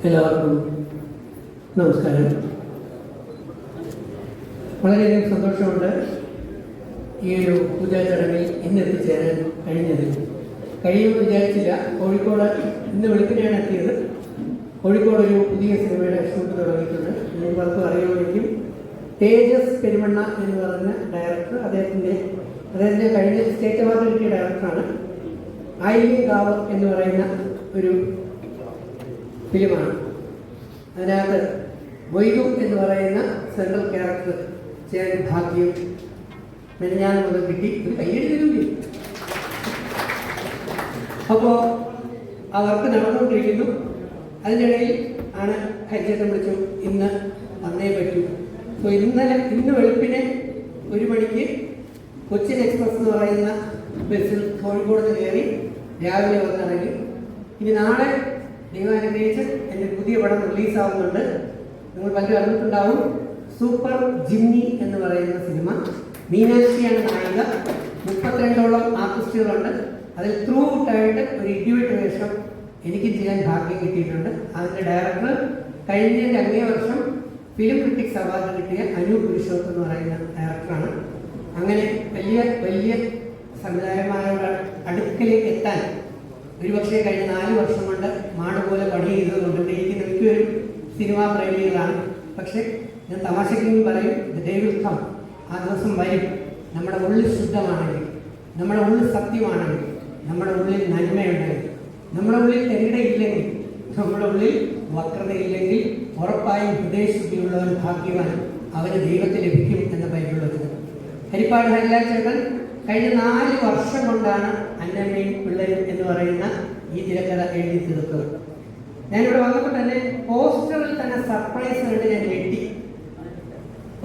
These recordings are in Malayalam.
എല്ലാവർക്കും നമസ്കാരം. വളരെയധികം സന്തോഷമുണ്ട് ഈ ഒരു പൂജാ ചടങ്ങിൽ ഇന്ന് എത്തിച്ചേരാൻ കഴിഞ്ഞതിൽ. കഴിയുമെന്ന് വിചാരിച്ചില്ല. കോഴിക്കോട് ഇന്ന് വെളുപ്പിനെയാണ് എത്തിയത്. കോഴിക്കോട് ഒരു പുതിയ സിനിമയുടെ ഷൂട്ട് തുടങ്ങിയിട്ടുണ്ട്. നിങ്ങൾക്ക് അറിയുമെങ്കിൽ തേജസ് പെരുമണ്ണ എന്ന് പറഞ്ഞ ഡയറക്ടർ, അദ്ദേഹത്തിൻ്റെ കഴിഞ്ഞ സ്റ്റേറ്റ് അവാർഡ് കിട്ടിയ ഡയറക്ടറാണ്. ആയില്യം കാവ് എന്ന് പറയുന്ന ഒരു ഫിലിമാണ്. അതിനകത്ത് വൈദു എന്ന് പറയുന്ന സെൻട്രൽ ക്യാരക്ടർ ചെയ്യാൻ ഭാഗ്യം മെനഞ്ഞാൽ മുതൽ കിട്ടി. ഒരു കയ്യെഴുതിയില്ലേ? അപ്പോൾ ആ വർക്ക് നടന്നുകൊണ്ടിരിക്കുന്നു. അതിനിടയിൽ ആണ് ഹരിചേട്ടൻ വിളിച്ചു, ഇന്ന് വന്നേ പറ്റൂ. അപ്പോൾ ഇന്ന് വെളുപ്പിനെ 1 മണിക്ക് കൊച്ചിൻ എക്സ്പ്രസ് എന്ന് പറയുന്ന ബസ്സിൽ കോഴിക്കോട് കയറി രാവിലെ വന്നിറങ്ങി. ഇനി നാളെ ദൈവാനുഗ്രഹിച്ച് എൻ്റെ പുതിയ പടം റിലീസാവുന്നുണ്ട്. നിങ്ങൾ പലരും അറിഞ്ഞിട്ടുണ്ടാവും. സൂപ്പർ ജിമ്മി എന്ന് പറയുന്ന സിനിമ. മീനാക്ഷിയാണ് നായിക. 32ഓളം ആർട്ടിസ്റ്റുകളുണ്ട്. അതിൽ ത്രൂ ഔട്ടായിട്ട് ഒരു ഇടിവെട്ട് വേഷം എനിക്ക് ചെയ്യാൻ ഭാഗ്യം കിട്ടിയിട്ടുണ്ട്. അതിൻ്റെ ഡയറക്ടർ കഴിഞ്ഞ അങ്ങേ വർഷം ഫിലിം ക്രിറ്റിക്സ് അവാർഡ് കിട്ടിയ അനു പുരുഷോത്തം എന്ന് പറയുന്ന ഡയറക്ടറാണ്. അങ്ങനെ വലിയ വലിയ സംവിധായകന്മാരുടെ അടുക്കലേക്ക് എത്താൻ ഒരുപക്ഷെ കഴിഞ്ഞ 4 വർഷം കൊണ്ട് മാട് പോലെ പണി ചെയ്തതുകൊണ്ട് ഇരിക്കുന്ന മിക്കവരും സിനിമാ പ്രേമികളാണ്. പക്ഷെ ഞാൻ തമാശയ്ക്കെങ്കിലും പറയും, ഡേ വിൽ കം, ആ ദിവസം വരും. നമ്മുടെ ഉള്ളിൽ ശുദ്ധമാണെങ്കിൽ, നമ്മുടെ ഉള്ളിൽ സത്യമാണെങ്കിൽ, നമ്മുടെ ഉള്ളിൽ നന്മയുണ്ടെങ്കിൽ, നമ്മുടെ ഉള്ളിൽ തെരിടയില്ലെങ്കിൽ, നമ്മുടെ ഉള്ളിൽ വക്രതയില്ലെങ്കിൽ ഉറപ്പായും ഹൃദയശുദ്ധിയുള്ളവൻ ഭാഗ്യവാൻ, അവന് ദൈവത്തെ ലഭിക്കും എന്ന ബൈബിളുള്ളത്. ഹരിപ്പാട് ഹരിലാൽ ചേട്ടൻ കഴിഞ്ഞ 4 വർഷം കൊണ്ടാണ് അന്നമ്മയും പിള്ളേരും എന്ന് പറയുന്ന ഈ തിരക്കഥ എഴുതി തീർത്തത്. ഞാനിവിടെ വന്നപ്പോൾ തന്നെ പോസ്റ്ററിൽ തന്നെ സർപ്രൈസ് കണ്ട് ഞാൻ ഞെട്ടി.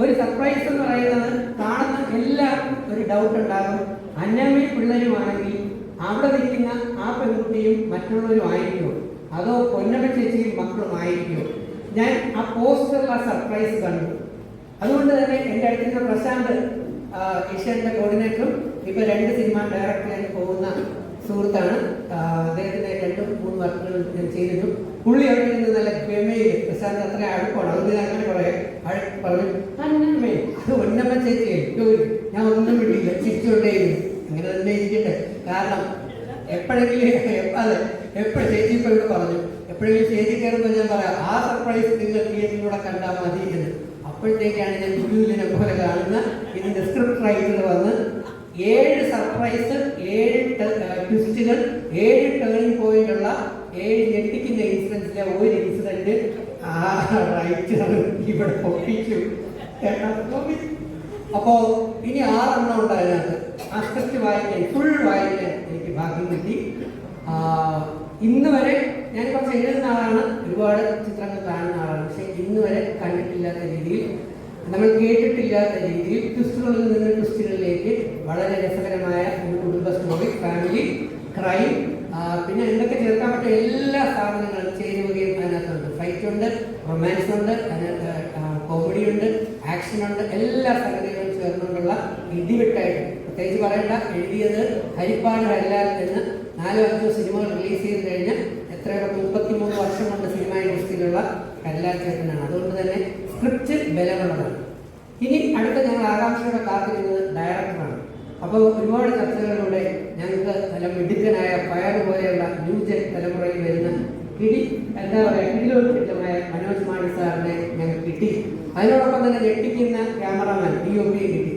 ഒരു സർപ്രൈസ് എന്ന് പറയുന്നത് കാണുന്ന എല്ലാവർക്കും ഒരു ഡൗട്ട് ഉണ്ടാകും. അന്നമ്മയും പിള്ളേരുമാണെങ്കിൽ അവിടെ നിൽക്കുന്ന ആ പെൺകുട്ടിയും മറ്റുള്ളവരും ആയിരിക്കുമോ, അതോ പൊന്നമ്മ ചേച്ചിയും മക്കളും ആയിരിക്കുമോ? ഞാൻ ആ പോസ്റ്ററിൽ ആ സർപ്രൈസ് കണ്ടു. അതുകൊണ്ട് തന്നെ എൻ്റെ അടുത്തുള്ള പ്രശാന്ത്, ഏഷ്യാൻ്റെ കോർഡിനേറ്ററും ഇപ്പോൾ 2 സിനിമ ഡയറക്ടറായി പോകുന്ന സുഹൃത്താണ്. അദ്ദേഹത്തിൻ്റെ 2-3 വർക്കുകൾ ഞാൻ ചെയ്തിരുന്നു. പുള്ളി അവിടെ നിന്ന് നല്ല ഗമയിൽ പ്രശാന്ത് അത്ര അടുപ്പാണ്. അതുകൊണ്ട് ഞാൻ അങ്ങനെ പറഞ്ഞു, അന്നമ്മേ അത് ഒന്നമ്മ ചേച്ചിയെ ഞാൻ ഒന്നും വിട്ടില്ല, ചിരിച്ചുകൊണ്ടേയിരുന്നു. അങ്ങനെ തന്നെ ഇരിക്കട്ടെ. കാരണം എപ്പോഴെങ്കിലും ചേച്ചി ഇപ്പോൾ ഇവിടെ പറഞ്ഞു, എപ്പോഴെങ്കിലും സ്റ്റേജിൽ കയറുമ്പോൾ ഞാൻ പറയാം, ആ സർപ്രൈസ് നിങ്ങൾ തിയേറ്ററിലൂടെ കണ്ടാൽ മതി എന്ന്. അപ്പോഴത്തേക്കാണ് ഞാൻ ഗുരുവിനെ പോലെ കാണുന്ന ഇതിൻ്റെ സ്ക്രിപ്റ്റ് റൈറ്റർ വന്ന് 7 സർപ്രൈസ്, 7 ട്വിസ്റ്റുകൾ, 7 ടേണിംഗ് പോയിന്റുള്ള 7 ഞെട്ടിക്കുന്ന ഇൻസിഡൻസിലെ ഒരു ഇൻസിഡന്റ് ആ റൈറ്റർ ഇവിടെ ഒപ്പിച്ചു. അപ്പോൾ ഇനി 6 എണ്ണം ഉണ്ട് അതിനകത്ത്. ആ സ്ക്രിപ്റ്റ് വായിക്കാൻ, ഫുൾ വായിക്കാൻ എനിക്ക് ഭാഗ്യം കിട്ടി. ഇന്ന് വരെ ഞാൻ കുറച്ച് എഴുതുന്ന ആളാണ്, ഒരുപാട് ചിത്രങ്ങൾ കാണുന്ന ആളാണ്. പക്ഷെ ഇന്ന് വരെ കണ്ടിട്ടില്ലാത്ത രീതിയിൽ, നമ്മൾ കേട്ടിട്ടില്ലാത്ത രീതിയിൽ ട്വിസ്റ്റുകളിൽ നിന്ന് ട്വിസ്റ്റുകളിലേക്ക് വളരെ രസകരമായ ഒരു കുടുംബ സ്റ്റോറി, ഫാമിലി, ക്രൈം, പിന്നെ എന്തൊക്കെ ചേർക്കാൻ പറ്റിയ എല്ലാ സാധനങ്ങളും ചേരുവകയും അതിനകത്തുണ്ട്. ഫൈറ്റ് ഉണ്ട്, റൊമാൻസ് ഉണ്ട്, അതിനകത്ത് കോമഡി ഉണ്ട്, ആക്ഷൻ ഉണ്ട്, എല്ലാ സംഗതികളും ചേർന്നുകൊണ്ടുള്ള ഇടിവെട്ടായിട്ട്. പ്രത്യേകിച്ച് പറയേണ്ട, എഴുതിയത് ഹരിപ്പാട് ഹരിലാൽ എന്ന് 4-5 സിനിമകൾ റിലീസ് ചെയ്ത് കഴിഞ്ഞ് 33 വർഷം കൊണ്ട് സിനിമ ഇൻഡസ്ട്രിയിലുള്ള ഹരിലാൽ ചേട്ടനാണ്. അതുകൊണ്ട് തന്നെ സ്ക്രിപ്റ്റ് ബലമുള്ളതാണ്. ഇനി അടുത്ത ഞങ്ങൾ ആകാംക്ഷയോടെ കാത്തിരുന്നത് ഡയറക്ടറാണ്. അപ്പോൾ ഒരുപാട് ചർച്ചകളിലൂടെ ഞങ്ങൾക്ക് നല്ല മിടുക്കനായ ഫയർ പോലെയുള്ള ന്യൂജൻ തലമുറയിൽ വരുന്ന കിടിലമായ മനോജ് മാണി സാറിനെ ഞങ്ങൾക്ക് കിട്ടി. അതിനോടൊപ്പം തന്നെ ഞെട്ടിക്കുന്ന ക്യാമറാമാൻ DOP കിട്ടി.